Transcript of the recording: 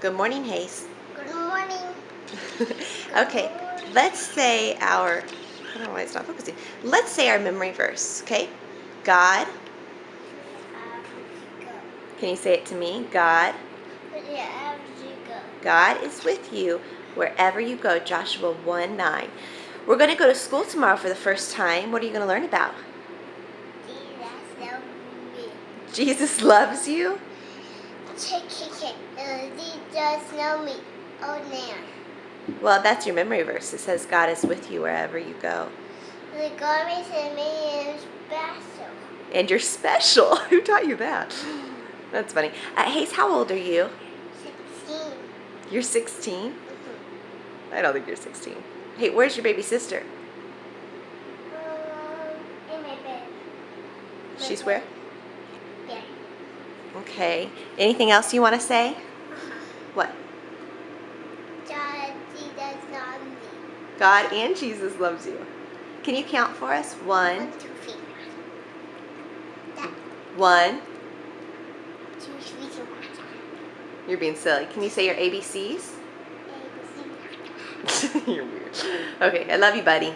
Good morning, Hayes. Good morning. Okay, let's say our, I don't know why it's not focusing. Let's say our memory verse, okay? God, can you say it to me? God is with you wherever you go. Joshua 1:9. We're going to go to school tomorrow for the first time. What are you going to learn about? Jesus loves you. Jesus know me. Oh, now. Well, that's your memory verse. It says God is with you wherever you go. The God makes me special. And you're special. Who taught you that? That's funny. Hayes, how old are you? 16. You're 16? I don't think you're 16. Hey, where's your baby sister? In my bed. She's where? Yeah. Okay. Anything else you want to say? What? God, Jesus loves me. God and Jesus loves you. Can you count for us? 1, 1, 2, 3. 1. 2, 3, 4. You're being silly. Can you say your ABCs? You're weird. Okay, I love you, buddy.